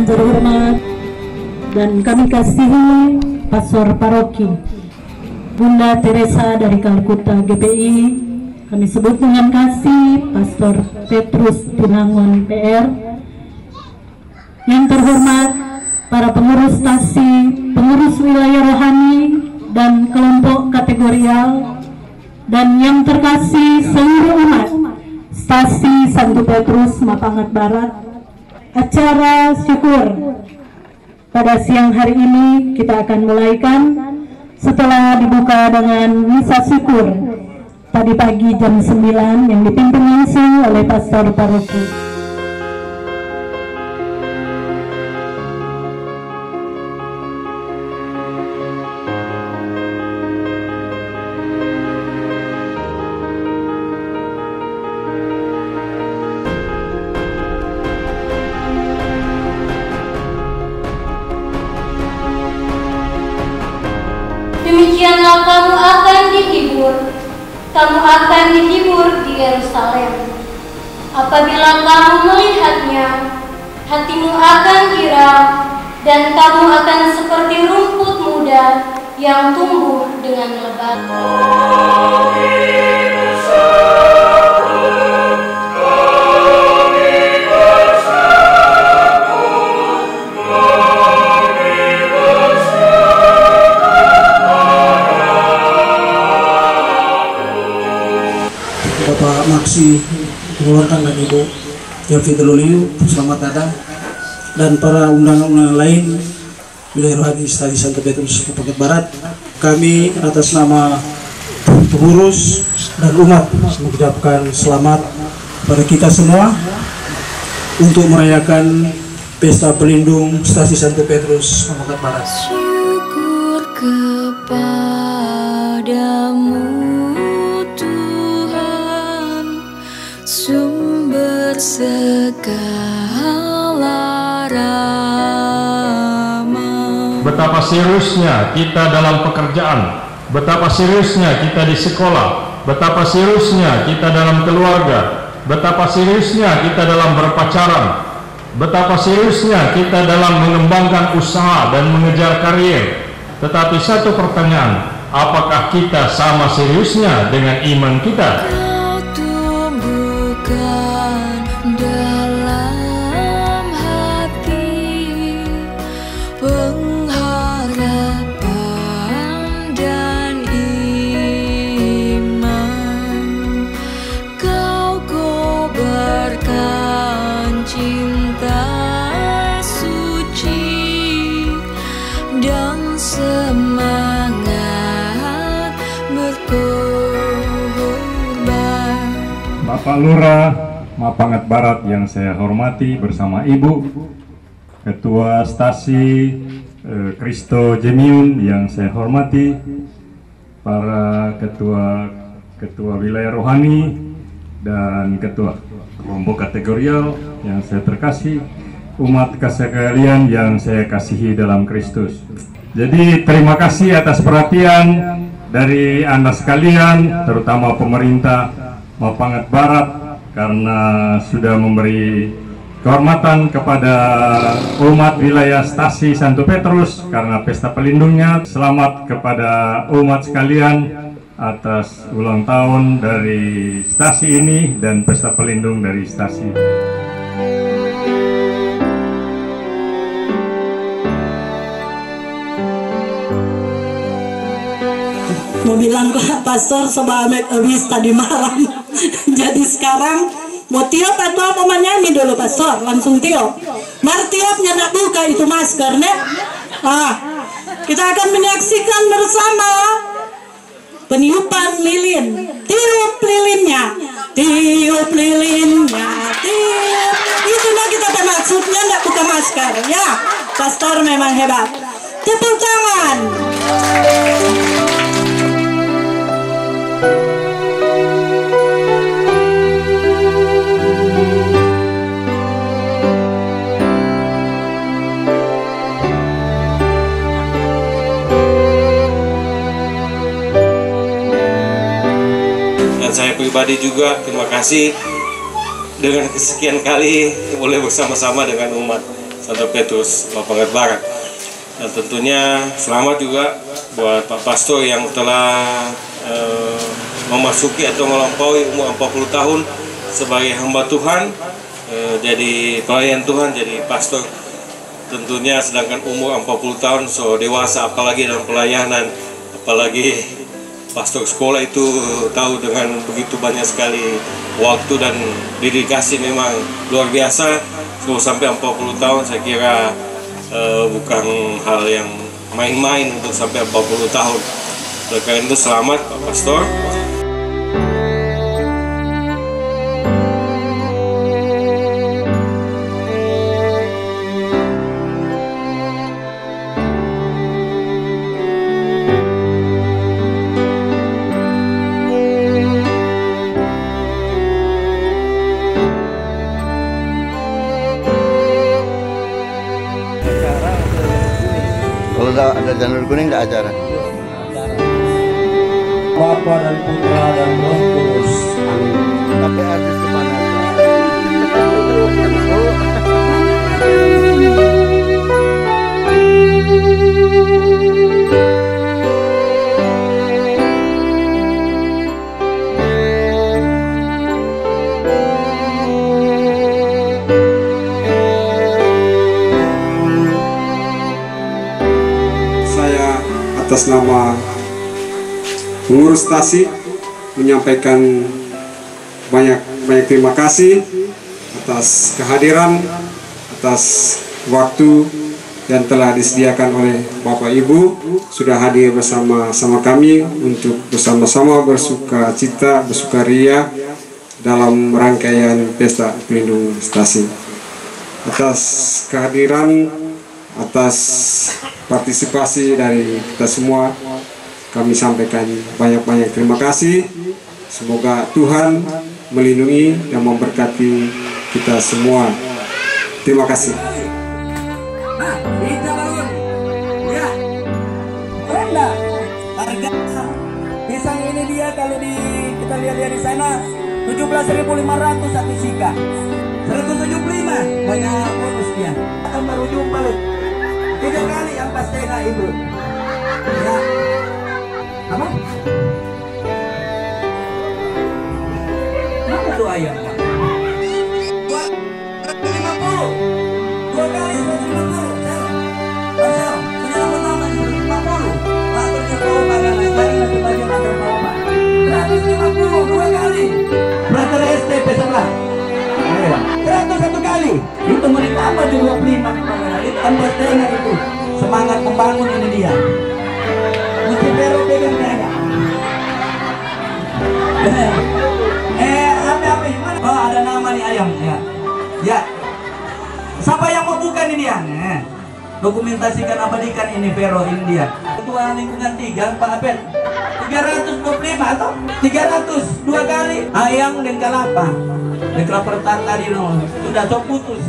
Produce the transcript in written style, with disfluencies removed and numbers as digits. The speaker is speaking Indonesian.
terhormat dan kami kasihi Pastor Paroki Bunda Teresa dari Kalkuta GPI, kami sebut dengan kasih Pastor Petrus Tinangon PR, yang terhormat para pengurus stasi, pengurus wilayah rohani dan kelompok kategorial, dan yang terkasih seluruh umat stasi Santo Petrus Mapangat Barat. Acara syukur pada siang hari ini kita akan mulaikan setelah dibuka dengan misa syukur tadi pagi jam 9 yang dipimpin langsung oleh Pastor Paroki. Demikianlah kamu akan dihibur. Kamu akan dihibur di Yerusalem. Apabila kamu melihatnya, hatimu akan girang, dan kamu akan seperti rumput muda yang tumbuh dengan lebat. Bapak Maksi Pengeluaran dan Ibu Yofi Deluliu, selamat datang, dan para undangan lain wilayah rohani Stasi Santo Petrus Mapangat Barat. Kami atas nama pengurus dan umat mengucapkan selamat pada kita semua untuk merayakan Pesta Pelindung Stasi Santo Petrus Mapangat Barat. Syukur kepadamu sumber segala rahmat. Betapa seriusnya kita dalam pekerjaan, betapa seriusnya kita di sekolah, betapa seriusnya kita dalam keluarga, betapa seriusnya kita dalam berpacaran, betapa seriusnya kita dalam mengembangkan usaha dan mengejar karir. Tetapi satu pertanyaan, apakah kita sama seriusnya dengan iman kita? Dalam hati pengharapan dan iman, kau kobarkan cinta suci dan semangat berkorban. Bapak Lurah Mapangat Barat yang saya hormati bersama Ibu Ketua Stasi Kristo Jemiun yang saya hormati, para ketua wilayah rohani dan ketua kelompok kategorial yang saya terkasih, umat sekalian yang saya kasihi dalam Kristus. Jadi terima kasih atas perhatian dari Anda sekalian, terutama pemerintah Mapangat Barat, karena sudah memberi kehormatan kepada umat wilayah Stasi Santo Petrus karena pesta pelindungnya. Selamat kepada umat sekalian atas ulang tahun dari stasi ini dan pesta pelindung dari stasi. Mau bilang ke Pastor Sobamet abis tadi malam. Jadi sekarang mau tiup atau apa menyanyi dulu Pastor, langsung tiup. Mari tiup nyenak buka itu maskernya. Kita akan menyaksikan bersama peniupan lilin. Tiup lilinnya, tiup lilinnya, tiup. Itulah kita maksudnya, tidak buka masker ya. Pastor memang hebat. Tepuk tangan. Dan saya pribadi juga terima kasih dengan kesekian kali boleh bersama-sama dengan umat Santo Petrus Mapangkat Barat. Dan tentunya selamat juga buat Pak Pastor yang telah memasuki atau melampaui umur 40 tahun sebagai hamba Tuhan, jadi pelayan Tuhan, jadi pastor. Tentunya sedangkan umur 40 tahun so dewasa, apalagi dalam pelayanan, apalagi pastor sekolah itu tahu dengan begitu banyak sekali waktu dan dedikasi, memang luar biasa. So sampai 40 tahun saya kira bukan hal yang main-main untuk sampai 40 tahun. Oleh karena itu selamat Pak Pastor. Kalau ada janur kuning tidak acara. Bapa dan Putra dan Roh Kudus. Amin. Tapi artis kemana? Saya atas nama pengurus stasi menyampaikan banyak terima kasih atas kehadiran, atas waktu yang telah disediakan oleh Bapak Ibu, sudah hadir bersama kami untuk bersama-sama bersuka cita, bersukaria dalam rangkaian Pesta Pelindung Stasi. Atas kehadiran, atas partisipasi dari kita semua, kami sampaikan banyak terima kasih. Semoga Tuhan melindungi dan memberkati kita semua. Terima kasih. Harga pisang ini dia kalau kita lihat di sana 17.500 satu sika. 175 banyak bonus dia. Akan baru jumpa balik 3 kali yang pasti nggak ibu. Ya. Apa? Mana tuh ayam? 250. 2 kali 150. Pasal, sudah pertama 150. Lalu Jokowi pada lagi nanti bagian ada apa? 150 2 kali. Brother STP sebelah. 101 kali. Itu menambah 25 itu tambah setengah itu. Semangat membangun ini dia. Mesti Vero pegang dia. Apa mana? Oh, ada nama nih ayam ya. Ya. Siapa yang mau buka ini dia? Dokumentasikan, abadikan ini Vero ini dia. Ketua lingkungan 3 Pak Abed 325 atau 302 kali ayam dan kelapa tadi no. Sudah putus.